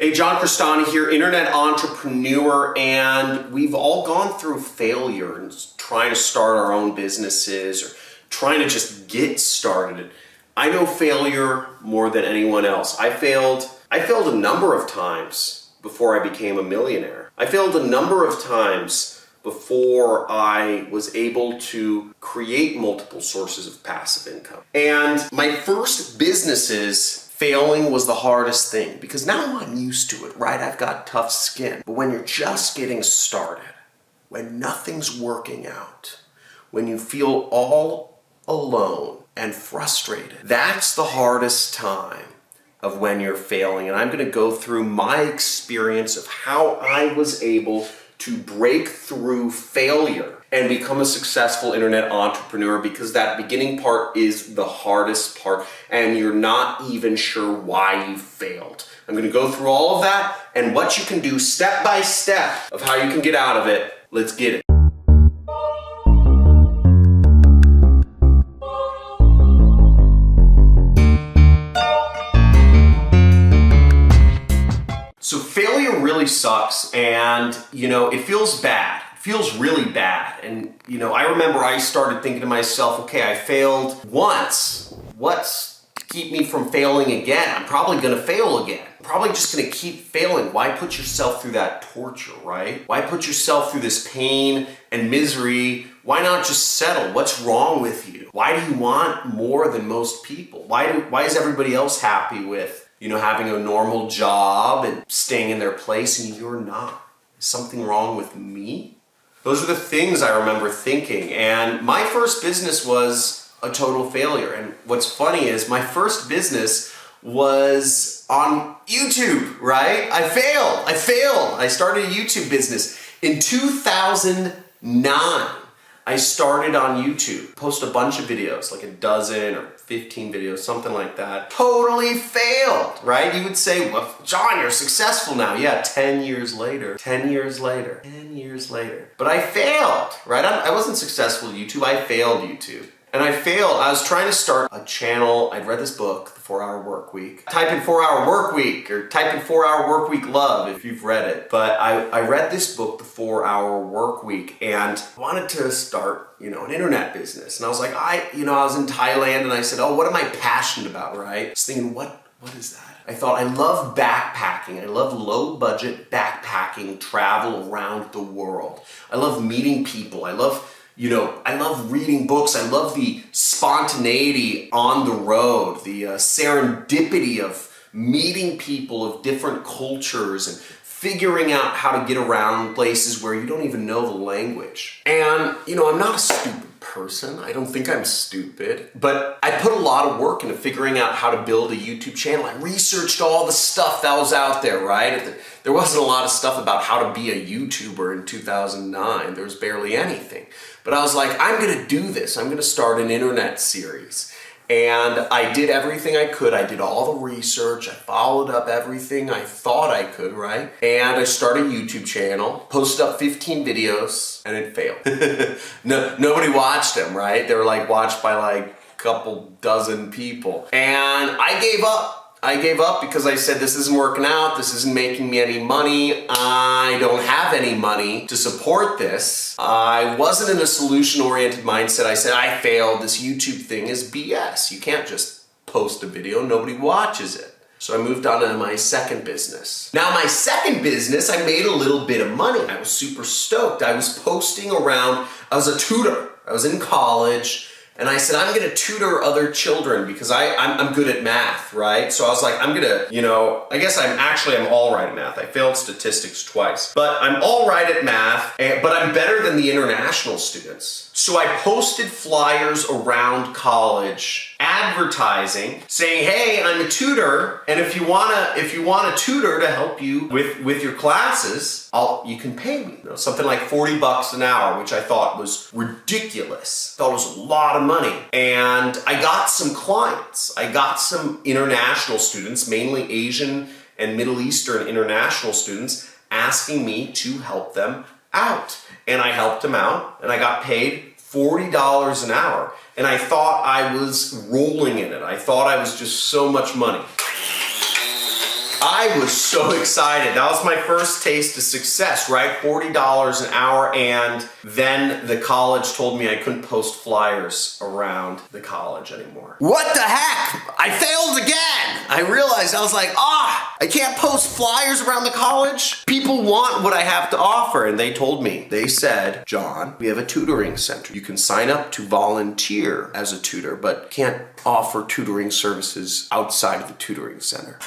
Hey, John Cristani here, internet entrepreneur, and we've all gone through failure and trying to start our own businesses or trying to just get started. I know failure more than anyone else. I failed a number of times before I became a millionaire. I failed a number of times before I was able to create multiple sources of passive income. And my first businesses, failing was the hardest thing because now I'm used to it, right? I've got tough skin. But when you're just getting started, when nothing's working out, when you feel all alone and frustrated, that's the hardest time of when you're failing. And I'm going to go through my experience of how I was able to break through failure and become a successful internet entrepreneur, because that beginning part is the hardest part and you're not even sure why you failed. I'm going to go through all of that and what you can do step by step of how you can get out of it. Let's get it. So failure really sucks, and it feels bad. It feels really bad. And I remember I started thinking to myself, okay, I failed once. What's to keep me from failing again? I'm probably gonna fail again. I'm probably just gonna keep failing. Why put yourself through that torture, right? Why put yourself through this pain and misery? Why not just settle? What's wrong with you? Why do you want more than most people? Why is everybody else happy with having a normal job and staying in their place and you're not? Is something wrong with me? Those are the things I remember thinking. And my first business was a total failure. And what's funny is my first business was on YouTube, right? I failed. I started a YouTube business in 2009. I started on YouTube, post a bunch of videos, like a dozen or 15 videos, something like that. Totally failed, right? You would say, well, John, you're successful now. Yeah, 10 years later. But I failed, right? I wasn't successful at YouTube, I failed YouTube. And I was trying to start a channel. I'd read this book, The 4-Hour Work Week. Type in 4-Hour Work Week or type in 4-Hour Work Week Love if you've read it. But I read this book, The 4-Hour Work Week, and wanted to start, an internet business. And I was like, I was in Thailand and I said, oh, what am I passionate about, right? I was thinking, what is that? I thought, I love backpacking. I love low budget backpacking, travel around the world. I love meeting people. I love reading books. I love the spontaneity on the road, the serendipity of meeting people of different cultures and figuring out how to get around places where you don't even know the language. And, I'm not a stupid person. I don't think I'm stupid, but I put a lot of work into figuring out how to build a YouTube channel. I researched all the stuff that was out there, right? There wasn't a lot of stuff about how to be a YouTuber in 2009. There was barely anything. But I was like, I'm gonna do this. I'm gonna start an internet series. And I did everything I could. I did all the research. I followed up everything I thought I could, right? And I started a YouTube channel, posted up 15 videos, and it failed. Nobody watched them, right? They were watched by a couple dozen people. And I gave up. I gave up because I said, this isn't working out. This isn't making me any money. I don't have any money to support this. I wasn't in a solution-oriented mindset. I said, I failed. This YouTube thing is BS. You can't just post a video. Nobody watches it. So I moved on to my second business. Now my second business, I made a little bit of money. I was super stoked. I was posting around. I was a tutor. I was in college. And I said, I'm gonna tutor other children because I'm good at math, right? So I was like, I'm gonna, I guess I'm all right at math. I failed statistics twice, but I'm all right at math, but I'm better than the international students. So I posted flyers around college advertising saying, hey, I'm a tutor, and if you want a tutor to help you with your classes, you can pay me. Something like $40 an hour, which I thought was ridiculous. I thought it was a lot of money. And I got some clients. I got some international students, mainly Asian and Middle Eastern international students, asking me to help them out. And I helped them out, and I got paid $40 an hour. And I thought I was rolling in it. I thought I was just so much money. I was so excited. That was my first taste of success, right? $40 an hour, and then the college told me I couldn't post flyers around the college anymore. What the heck? I failed again. I realized, I was like, I can't post flyers around the college? People want what I have to offer. And they told me, they said, John, we have a tutoring center. You can sign up to volunteer as a tutor, but can't offer tutoring services outside of the tutoring center.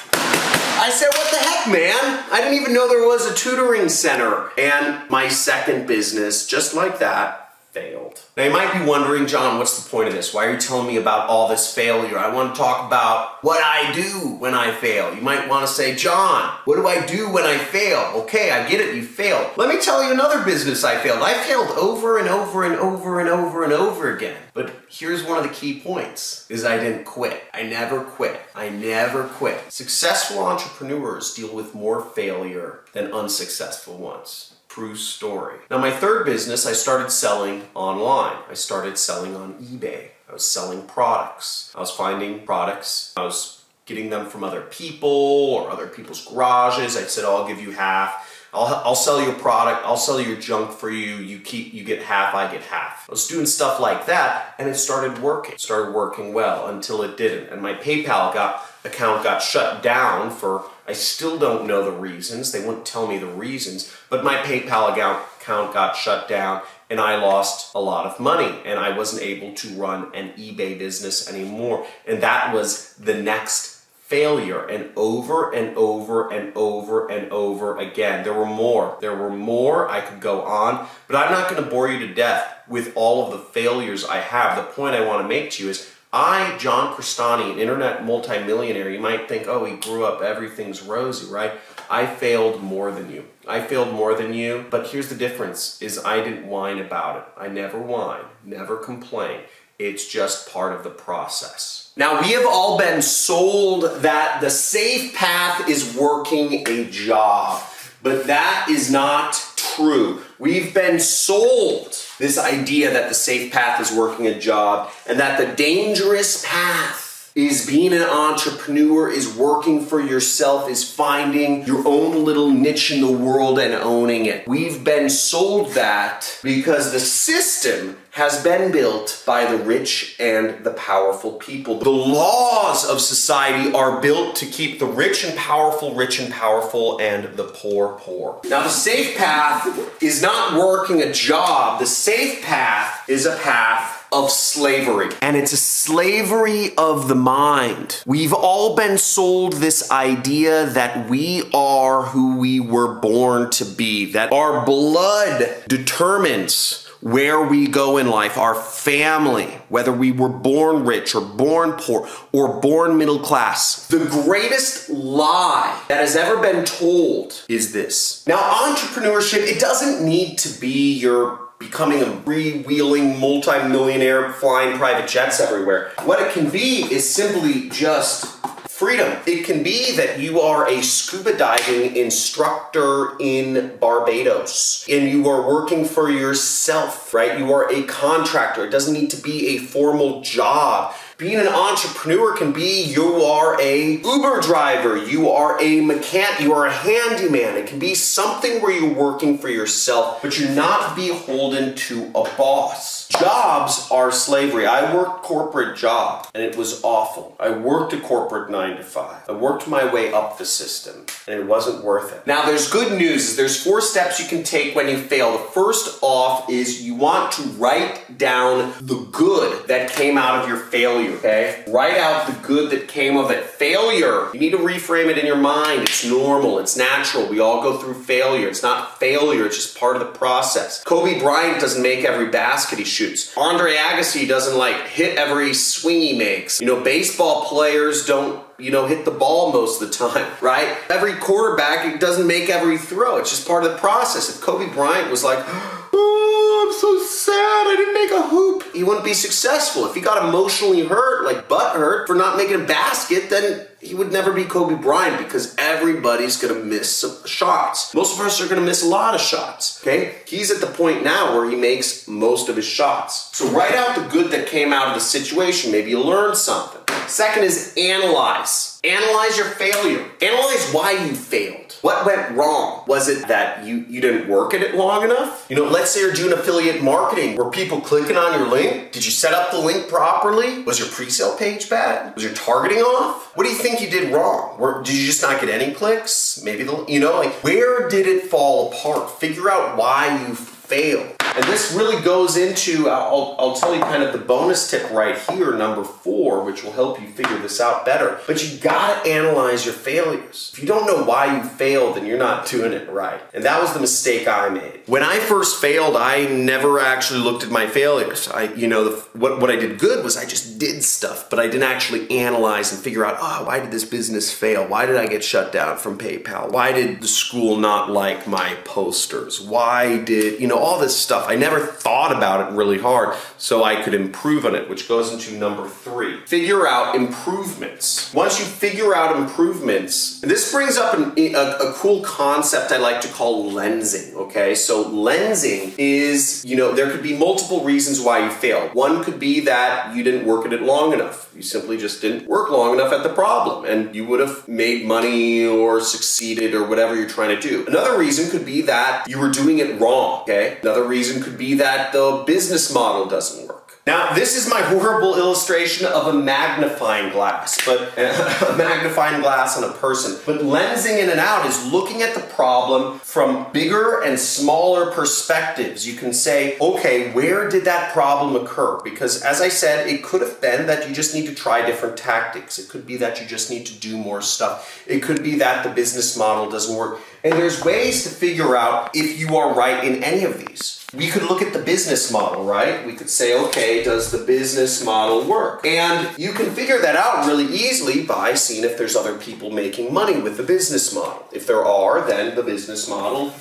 I said, what the heck, man? I didn't even know there was a tutoring center. And my second business, just like that, failed. Now you might be wondering, John, what's the point of this? Why are you telling me about all this failure? I want to talk about what I do when I fail. You might want to say, John, what do I do when I fail? Okay, I get it, you failed. Let me tell you another business I failed. I failed over and over and over and over and over again. But here's one of the key points, is I didn't quit. I never quit. I never quit. Successful entrepreneurs deal with more failure than unsuccessful ones. True story. Now my third business, I started selling online. I started selling on eBay. I was selling products. I was finding products. I was getting them from other people or other people's garages. I said, I'll give you half. I'll sell your product. I'll sell your junk for you. You get half, I get half. I was doing stuff like that, and it started working. It started working well until it didn't. And my PayPal account got shut down for, I still don't know the reasons. They wouldn't tell me the reasons, but my PayPal account got shut down and I lost a lot of money and I wasn't able to run an eBay business anymore. And that was the next failure, and over and over and over and over again. There were more. I could go on, but I'm not going to bore you to death with all of the failures I have. The point I want to make to you is, I, John Crestani, an internet multimillionaire, you might think, oh, he grew up, everything's rosy, right? I failed more than you. But here's the difference, is I didn't whine about it. I never whine, never complain. It's just part of the process. Now, we have all been sold that the safe path is working a job, but that is not true. We've been sold this idea that the safe path is working a job and that the dangerous path is being an entrepreneur, is working for yourself, is finding your own little niche in the world and owning it. We've been sold that because the system has been built by the rich and the powerful people. The laws of society are built to keep the rich and powerful and the poor poor. Now the safe path is not working a job. The safe path is a path of slavery. And it's a slavery of the mind. We've all been sold this idea that we are who we were born to be, that our blood determines where we go in life, our family, whether we were born rich or born poor or born middle class. The greatest lie that has ever been told is this. Now, entrepreneurship, it doesn't need to be your becoming a freewheeling multimillionaire flying private jets everywhere. What it can be is simply just freedom. It can be that you are a scuba diving instructor in Barbados and you are working for yourself, right? You are a contractor. It doesn't need to be a formal job. Being an entrepreneur can be you are a Uber driver, you are a mechanic, you are a handyman. It can be something where you're working for yourself, but you're not beholden to a boss. Jobs are slavery. I worked corporate job and it was awful. I worked a corporate 9 to 5. I worked my way up the system and it wasn't worth it. Now there's good news. There's 4 steps you can take when you fail. The first off is you want to write down the good that came out of your failure. Okay? Write out the good that came of it. Failure. You need to reframe it in your mind. It's normal. It's natural. We all go through failure. It's not failure. It's just part of the process. Kobe Bryant doesn't make every basket he shoots. Andre Agassi doesn't hit every swing he makes. Baseball players don't hit the ball most of the time, right? Every quarterback doesn't make every throw. It's just part of the process. If Kobe Bryant was like, oh, I'm so sad, I didn't make a hoop, he wouldn't be successful. If he got emotionally hurt, like butt hurt, for not making a basket, then he would never be Kobe Bryant because everybody's gonna miss some shots. Most of us are gonna miss a lot of shots, okay? He's at the point now where he makes most of his shots. So write out the good that came out of the situation. Maybe you learned something. Second is analyze. Analyze your failure. Analyze why you failed. What went wrong? Was it that you didn't work at it long enough? Let's say you're doing affiliate marketing. Were people clicking on your link? Did you set up the link properly? Was your pre-sale page bad? Was your targeting off? What do you think you did wrong? Did you just not get any clicks? Maybe where did it fall apart? Figure out why you failed. And this really goes into, I'll tell you kind of the bonus tip right here, number 4, which will help you figure this out better. But you gotta analyze your failures. If you don't know why you failed, then you're not doing it right. And that was the mistake I made. When I first failed, I never actually looked at my failures. What I did good was I just did stuff, but I didn't actually analyze and figure out, why did this business fail? Why did I get shut down from PayPal? Why did the school not like my posters? Why did, all this stuff. I never thought about it really hard so I could improve on it, which goes into number 3. Figure out improvements. Once you figure out improvements, this brings up a cool concept I like to call lensing, okay? So lensing is, there could be multiple reasons why you failed. One could be that you didn't work at it long enough. You simply just didn't work long enough at the problem and you would have made money or succeeded or whatever you're trying to do. Another reason could be that you were doing it wrong, okay? Another reason could be that the business model doesn't work. Now, this is my horrible illustration of a magnifying glass, but a magnifying glass on a person. But lensing in and out is looking at the problem from bigger and smaller perspectives. You can say, okay, where did that problem occur? Because as I said, it could have been that you just need to try different tactics. It could be that you just need to do more stuff. It could be that the business model doesn't work. And there's ways to figure out if you are right in any of these. We could look at the business model, right? We could say, okay, does the business model work? And you can figure that out really easily by seeing if there's other people making money with the business model. If there are, then the business model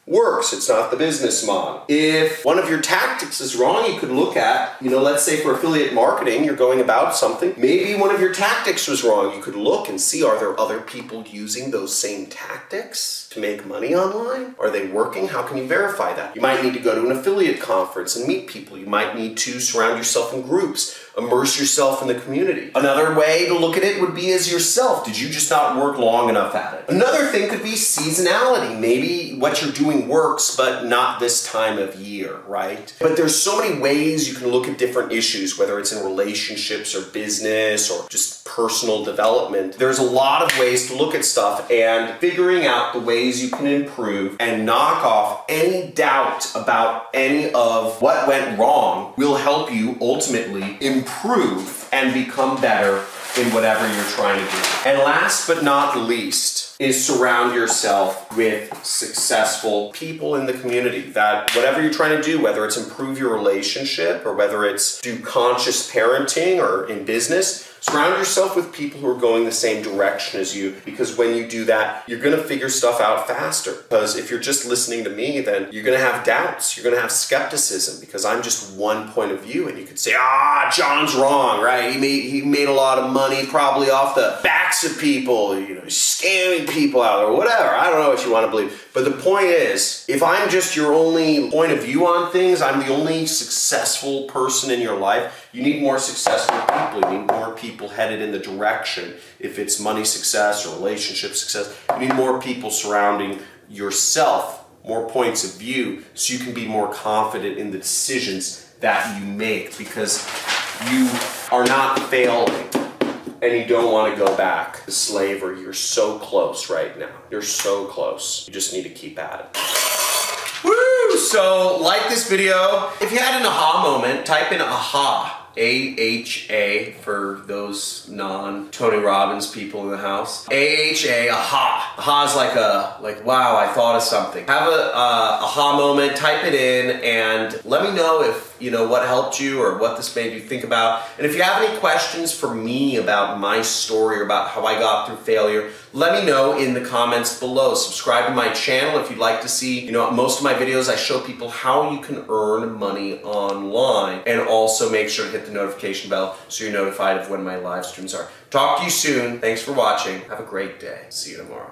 works. It's not the business model. If one of your tactics is wrong, you could look at, let's say for affiliate marketing, you're going about something. Maybe one of your tactics was wrong. You could look and see, are there other people using those same tactics to make money online? Are they working? How can you verify that? You might need to go to an affiliate conference and meet people. You might need to surround yourself in groups. Immerse yourself in the community. Another way to look at it would be as yourself. Did you just not work long enough at it? Another thing could be seasonality. Maybe what you're doing works, but not this time of year, right? But there's so many ways you can look at different issues, whether it's in relationships or business or just personal development. There's a lot of ways to look at stuff, and figuring out the ways you can improve and knock off any doubt about any of what went wrong will help you ultimately improve and become better in whatever you're trying to do. And last but not least is surround yourself with successful people in the community. That whatever you're trying to do, whether it's improve your relationship or whether it's do conscious parenting or in business, surround yourself with people who are going the same direction as you, because when you do that, you're going to figure stuff out faster. Because if you're just listening to me, then you're going to have doubts. You're going to have skepticism because I'm just one point of view, and you could say, John's wrong, right? He made a lot of money probably off the backs of people, scamming people out or whatever. I don't know what you want to believe. But the point is, if I'm just your only point of view on things, I'm the only successful person in your life, you need more successful people. You need more people headed in the direction. If it's money success or relationship success, you need more people surrounding yourself, more points of view, so you can be more confident in the decisions that you make, because you are not failing and you don't want to go back to slavery. You're so close right now. You're so close. You just need to keep at it. Woo! So like this video. If you had an aha moment, type in aha. AHA for those non-Tony Robbins people in the house. AHA, aha. Aha is like wow, I thought of something. Have a aha moment, type it in, and let me know if what helped you or what this made you think about. And if you have any questions for me about my story or about how I got through failure, let me know in the comments below. Subscribe to my channel if you'd like to see, most of my videos I show people how you can earn money online, and also make sure to hit the notification bell so you're notified of when my live streams are. Talk to you soon. Thanks for watching. Have a great day. See you tomorrow.